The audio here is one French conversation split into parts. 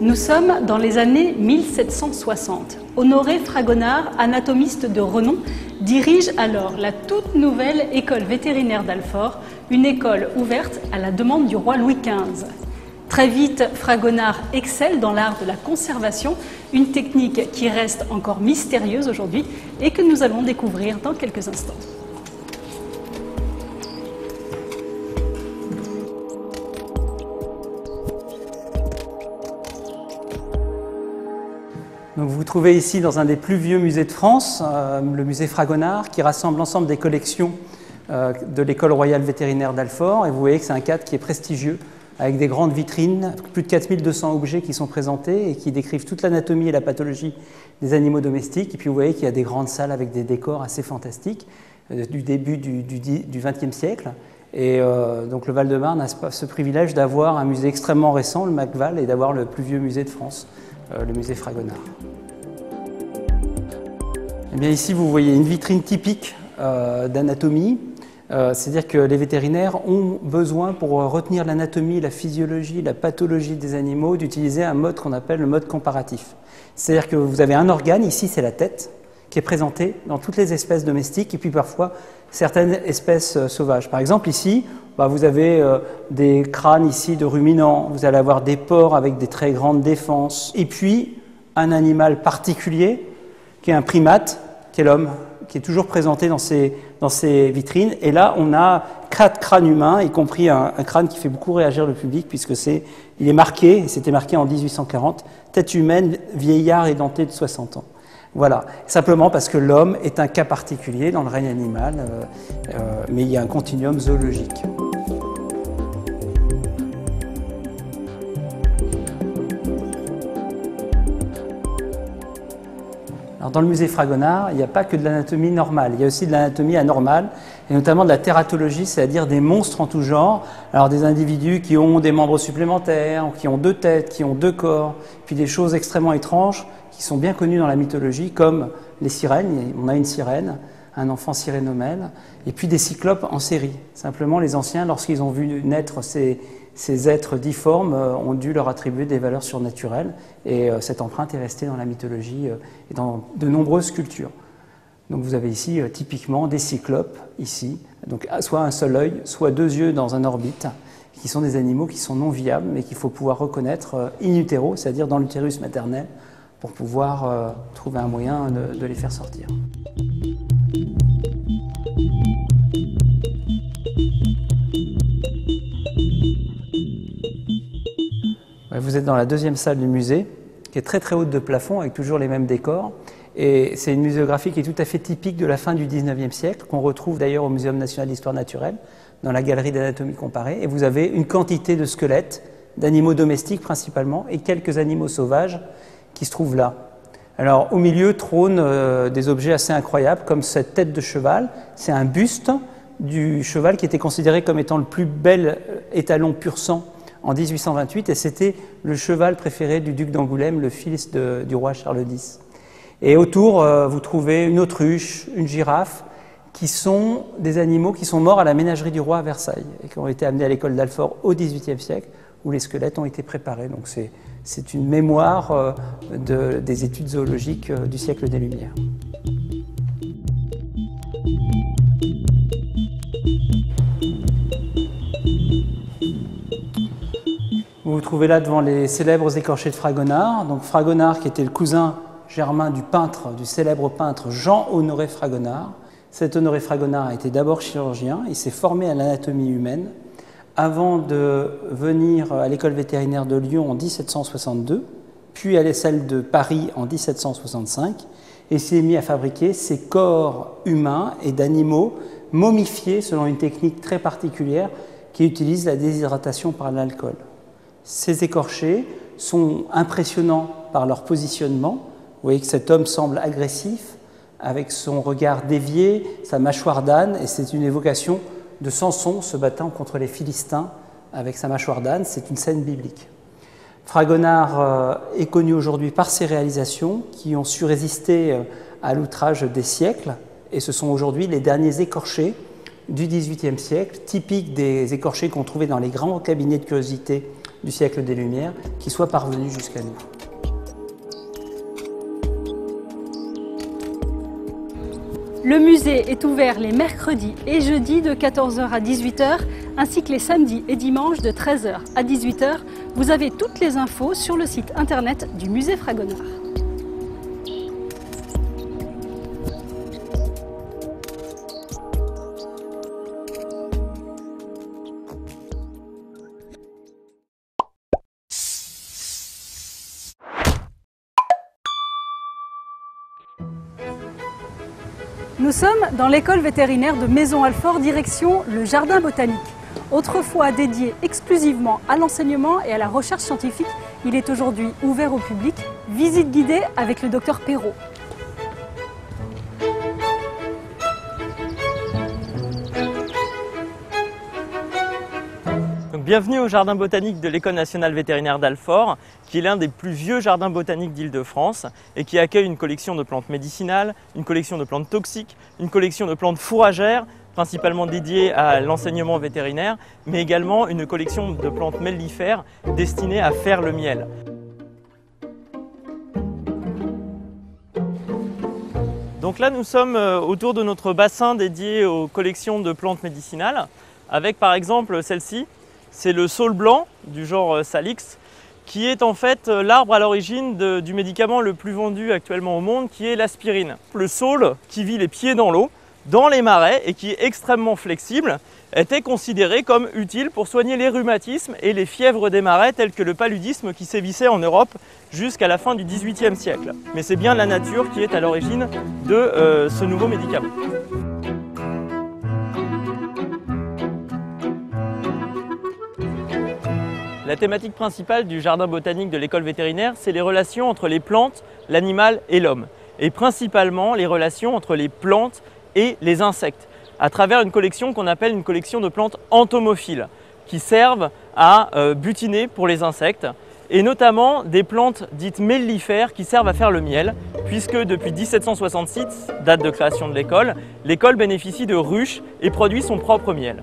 Nous sommes dans les années 1760. Honoré Fragonard, anatomiste de renom, dirige alors la toute nouvelle école vétérinaire d'Alfort, une école ouverte à la demande du roi Louis XV. Très vite, Fragonard excelle dans l'art de la conservation, une technique qui reste encore mystérieuse aujourd'hui et que nous allons découvrir dans quelques instants. Donc vous vous trouvez ici dans un des plus vieux musées de France, le musée Fragonard, qui rassemble l'ensemble des collections de l'école royale vétérinaire d'Alfort. Et vous voyez que c'est un cadre qui est prestigieux, avec des grandes vitrines, plus de 4200 objets qui sont présentés et qui décrivent toute l'anatomie et la pathologie des animaux domestiques. Et puis vous voyez qu'il y a des grandes salles avec des décors assez fantastiques du début du XXe siècle. Et donc le Val-de-Marne a ce privilège d'avoir un musée extrêmement récent, le McVal, et d'avoir le plus vieux musée de France, le musée Fragonard. Et bien ici, vous voyez une vitrine typique d'anatomie. C'est-à-dire que les vétérinaires ont besoin, pour retenir l'anatomie, la physiologie, la pathologie des animaux, d'utiliser un mode qu'on appelle le mode comparatif. C'est-à-dire que vous avez un organe, ici c'est la tête, qui est présenté dans toutes les espèces domestiques et puis parfois certaines espèces sauvages. Par exemple ici, vous avez des crânes ici de ruminants, vous allez avoir des porcs avec des très grandes défenses, et puis un animal particulier qui est un primate, qui est l'homme, qui est toujours présenté dans ces vitrines. Et là, on a 4 crânes humains, y compris un crâne qui fait beaucoup réagir le public, puisque il est marqué, et c'était marqué en 1840, tête humaine, vieillard édenté de 60 ans. Voilà, simplement parce que l'homme est un cas particulier dans le règne animal, mais il y a un continuum zoologique. Alors dans le musée Fragonard, il n'y a pas que de l'anatomie normale, il y a aussi de l'anatomie anormale, et notamment de la tératologie, c'est-à-dire des monstres en tout genre. Alors des individus qui ont des membres supplémentaires, qui ont 2 têtes, qui ont 2 corps, puis des choses extrêmement étranges qui sont bien connues dans la mythologie, comme les sirènes. On a une sirène, un enfant sirénomèle, et puis des cyclopes en série. Simplement, les anciens, lorsqu'ils ont vu naître ces êtres difformes, ont dû leur attribuer des valeurs surnaturelles, et cette empreinte est restée dans la mythologie et dans de nombreuses cultures. Donc vous avez ici typiquement des cyclopes, ici, donc soit un seul œil, soit 2 yeux dans un orbite, qui sont des animaux qui sont non viables, mais qu'il faut pouvoir reconnaître in utero, c'est-à-dire dans l'utérus maternel, pour pouvoir trouver un moyen de les faire sortir. Vous êtes dans la 2e salle du musée, qui est très très haute de plafond, avec toujours les mêmes décors. Et c'est une muséographie qui est tout à fait typique de la fin du XIXe siècle, qu'on retrouve d'ailleurs au Muséum national d'histoire naturelle, dans la galerie d'anatomie comparée. Et vous avez une quantité de squelettes, d'animaux domestiques principalement, et quelques animaux sauvages qui se trouvent là. Alors au milieu trônent des objets assez incroyables, comme cette tête de cheval. C'est un buste du cheval qui était considéré comme étant le plus bel étalon pur sang en 1828, et c'était le cheval préféré du duc d'Angoulême, le fils du roi Charles X. Et autour, vous trouvez une autruche, une girafe, qui sont des animaux qui sont morts à la ménagerie du roi à Versailles, et qui ont été amenés à l'école d'Alfort au XVIIIe siècle, où les squelettes ont été préparés. Donc c'est une mémoire des études zoologiques du siècle des Lumières. Vous vous trouvez là devant les célèbres écorchés de Fragonard. Donc Fragonard qui était le cousin germain du célèbre peintre Jean-Honoré Fragonard. Cet Honoré Fragonard a été d'abord chirurgien, il s'est formé à l'anatomie humaine avant de venir à l'école vétérinaire de Lyon en 1762, puis à celle de Paris en 1765, et s'est mis à fabriquer ces corps humains et d'animaux momifiés selon une technique très particulière qui utilise la déshydratation par l'alcool. Ces écorchés sont impressionnants par leur positionnement. Vous voyez que cet homme semble agressif, avec son regard dévié, sa mâchoire d'âne, et c'est une évocation de Samson se battant contre les Philistins avec sa mâchoire d'âne. C'est une scène biblique. Fragonard est connu aujourd'hui par ses réalisations qui ont su résister à l'outrage des siècles, et ce sont aujourd'hui les derniers écorchés du XVIIIe siècle, typiques des écorchés qu'on trouvait dans les grands cabinets de curiosité du siècle des Lumières qui soit parvenue jusqu'à nous. Le musée est ouvert les mercredis et jeudis de 14 h à 18 h, ainsi que les samedis et dimanches de 13 h à 18 h. Vous avez toutes les infos sur le site internet du musée Fragonard. Nous sommes dans l'école vétérinaire de Maisons-Alfort, direction le jardin botanique. Autrefois dédié exclusivement à l'enseignement et à la recherche scientifique, il est aujourd'hui ouvert au public. Visite guidée avec le docteur Perrault. Bienvenue au jardin botanique de l'École nationale vétérinaire d'Alfort, qui est l'un des plus vieux jardins botaniques d'Île-de-France et qui accueille une collection de plantes médicinales, une collection de plantes toxiques, une collection de plantes fourragères, principalement dédiées à l'enseignement vétérinaire, mais également une collection de plantes mellifères destinées à faire le miel. Donc là, nous sommes autour de notre bassin dédié aux collections de plantes médicinales, avec par exemple celle-ci. C'est le saule blanc du genre Salix, qui est en fait l'arbre à l'origine du médicament le plus vendu actuellement au monde, qui est l'aspirine. Le saule, qui vit les pieds dans l'eau, dans les marais et qui est extrêmement flexible, était considéré comme utile pour soigner les rhumatismes et les fièvres des marais tels que le paludisme qui sévissait en Europe jusqu'à la fin du XVIIIe siècle. Mais c'est bien la nature qui est à l'origine de ce nouveau médicament. La thématique principale du jardin botanique de l'école vétérinaire, c'est les relations entre les plantes, l'animal et l'homme. Et principalement les relations entre les plantes et les insectes, à travers une collection qu'on appelle une collection de plantes entomophiles, qui servent à butiner pour les insectes, et notamment des plantes dites mellifères qui servent à faire le miel, puisque depuis 1766, date de création de l'école bénéficie de ruches et produit son propre miel.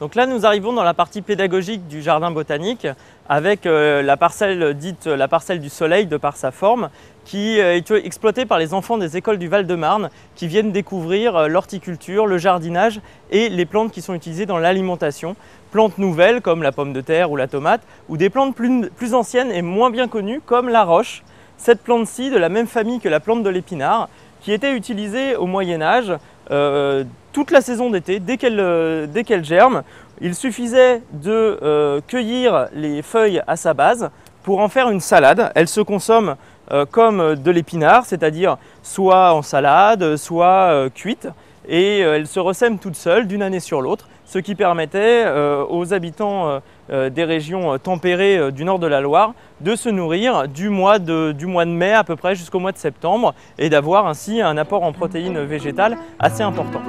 Donc là, nous arrivons dans la partie pédagogique du jardin botanique avec la parcelle dite la parcelle du soleil de par sa forme, qui est exploitée par les enfants des écoles du Val-de-Marne qui viennent découvrir l'horticulture, le jardinage et les plantes qui sont utilisées dans l'alimentation. Plantes nouvelles comme la pomme de terre ou la tomate, ou des plantes plus anciennes et moins bien connues comme la roche. Cette plante-ci, de la même famille que la plante de l'épinard, qui était utilisée au Moyen-Âge toute la saison d'été, dès qu'elle germe. Il suffisait de cueillir les feuilles à sa base pour en faire une salade. Elle se consomme comme de l'épinard, c'est-à-dire soit en salade, soit cuite, et elle se ressème toute seule d'une année sur l'autre, ce qui permettait aux habitants des régions tempérées du nord de la Loire de se nourrir du mois de mai à peu près jusqu'au mois de septembre et d'avoir ainsi un apport en protéines végétales assez important.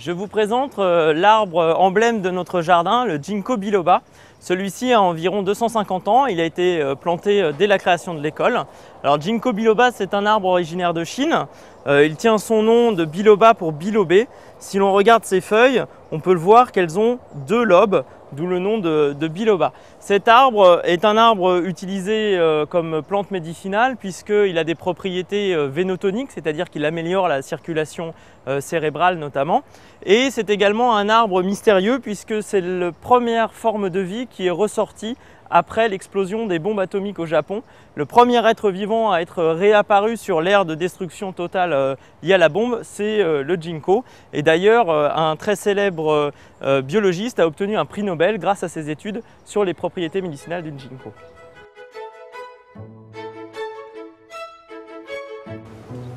Je vous présente l'arbre emblème de notre jardin, le Ginkgo biloba. Celui-ci a environ 250 ans, il a été planté dès la création de l'école. Alors Ginkgo biloba, c'est un arbre originaire de Chine. Il tient son nom de biloba pour bilobé. Si l'on regarde ses feuilles, on peut le voir qu'elles ont 2 lobes, d'où le nom de biloba. Cet arbre est un arbre utilisé comme plante médicinale puisqu'il a des propriétés vénotoniques, c'est-à-dire qu'il améliore la circulation cérébrale notamment. Et c'est également un arbre mystérieux puisque c'est la première forme de vie qui est ressortie après l'explosion des bombes atomiques au Japon. Le premier être vivant à être réapparu sur l'ère de destruction totale liée à la bombe, c'est le ginkgo. Et d'ailleurs, un très célèbre biologiste a obtenu un prix Nobel grâce à ses études sur les propriétés médicinales du ginkgo.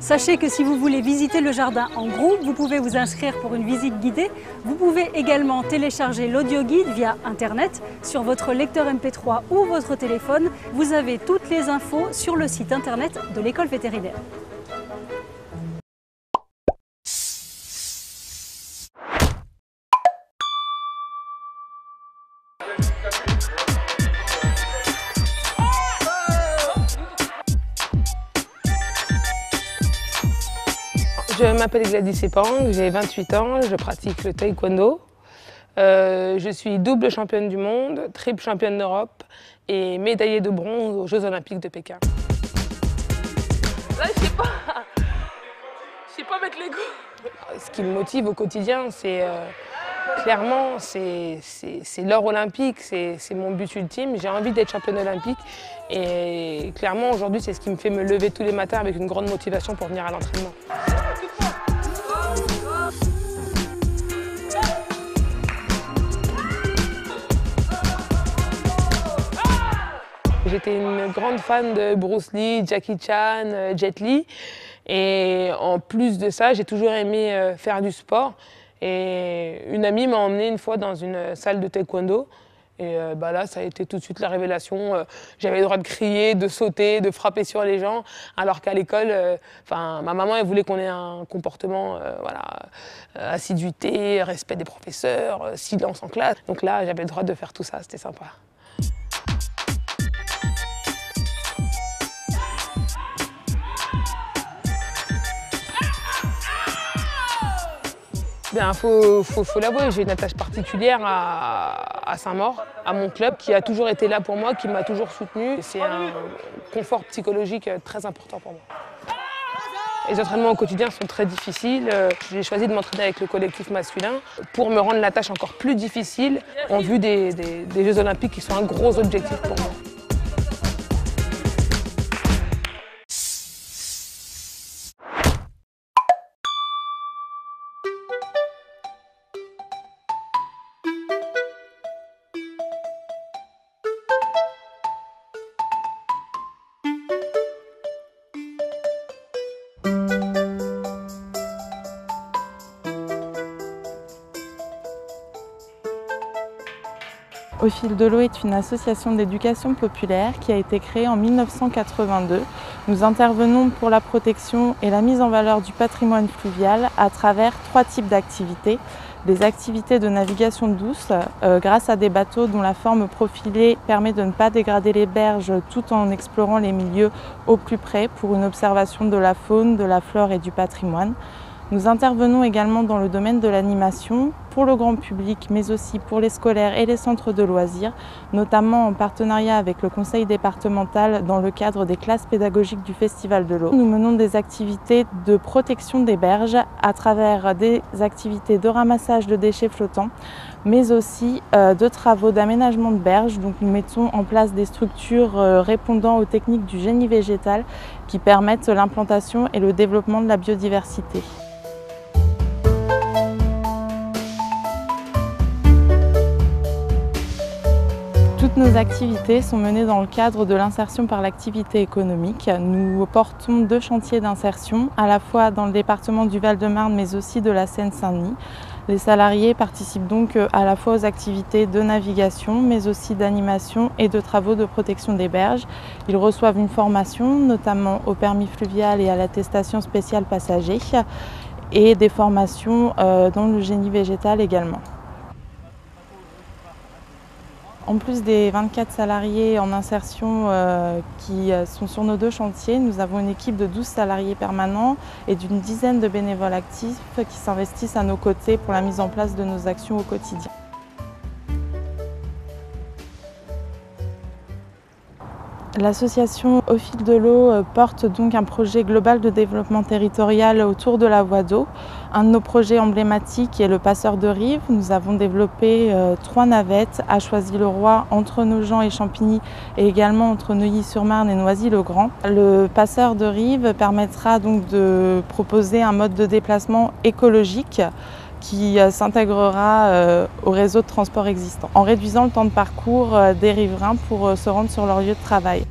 Sachez que si vous voulez visiter le jardin en groupe, vous pouvez vous inscrire pour une visite guidée. Vous pouvez également télécharger l'audio guide via Internet sur votre lecteur MP3 ou votre téléphone. Vous avez toutes les infos sur le site Internet de l'école vétérinaire. Je m'appelle Gladys Epang, j'ai 28 ans, je pratique le taekwondo. Je suis double championne du monde, triple championne d'Europe et médaillée de bronze aux Jeux Olympiques de Pékin. Là, je sais pas mettre les go. Ce qui me motive au quotidien, c'est clairement, c'est l'or olympique, c'est mon but ultime. J'ai envie d'être championne olympique et clairement, aujourd'hui, c'est ce qui me fait me lever tous les matins avec une grande motivation pour venir à l'entraînement. J'étais une grande fan de Bruce Lee, Jackie Chan, Jet Li. Et en plus de ça, j'ai toujours aimé faire du sport. Et une amie m'a emmenée une fois dans une salle de taekwondo. Et là, ça a été tout de suite la révélation. J'avais le droit de crier, de sauter, de frapper sur les gens. Alors qu'à l'école, ma maman, elle voulait qu'on ait un comportement, assiduité, respect des professeurs, silence en classe. Donc là, j'avais le droit de faire tout ça, c'était sympa. Bien, faut l'avouer, j'ai une attache particulière à Saint-Maur, à mon club, qui a toujours été là pour moi, qui m'a toujours soutenue. C'est un confort psychologique très important pour moi. Les entraînements au quotidien sont très difficiles. J'ai choisi de m'entraîner avec le collectif masculin pour me rendre la tâche encore plus difficile en vue des Jeux Olympiques qui sont un gros objectif pour moi. Au fil de l'eau est une association d'éducation populaire qui a été créée en 1982. Nous intervenons pour la protection et la mise en valeur du patrimoine fluvial à travers 3 types d'activités. Des activités de navigation douce grâce à des bateaux dont la forme profilée permet de ne pas dégrader les berges tout en explorant les milieux au plus près pour une observation de la faune, de la flore et du patrimoine. Nous intervenons également dans le domaine de l'animation pour le grand public, mais aussi pour les scolaires et les centres de loisirs, notamment en partenariat avec le conseil départemental dans le cadre des classes pédagogiques du Festival de l'eau. Nous menons des activités de protection des berges à travers des activités de ramassage de déchets flottants, mais aussi de travaux d'aménagement de berges. Donc nous mettons en place des structures répondant aux techniques du génie végétal qui permettent l'implantation et le développement de la biodiversité. Toutes nos activités sont menées dans le cadre de l'insertion par l'activité économique. Nous portons 2 chantiers d'insertion, à la fois dans le département du Val-de-Marne, mais aussi de la Seine-Saint-Denis. Les salariés participent donc à la fois aux activités de navigation, mais aussi d'animation et de travaux de protection des berges. Ils reçoivent une formation, notamment au permis fluvial et à l'attestation spéciale passager, et des formations dans le génie végétal également. En plus des 24 salariés en insertion qui sont sur nos 2 chantiers, nous avons une équipe de 12 salariés permanents et d'une dizaine de bénévoles actifs qui s'investissent à nos côtés pour la mise en place de nos actions au quotidien. L'association Au fil de l'eau porte donc un projet global de développement territorial autour de la voie d'eau. Un de nos projets emblématiques est le passeur de rive. Nous avons développé 3 navettes à Choisy-le-Roi, entre Nogent et Champigny, et également entre Neuilly-sur-Marne et Noisy-le-Grand. Le passeur de rive permettra donc de proposer un mode de déplacement écologique qui s'intégrera au réseau de transport existant, en réduisant le temps de parcours des riverains pour se rendre sur leur lieu de travail.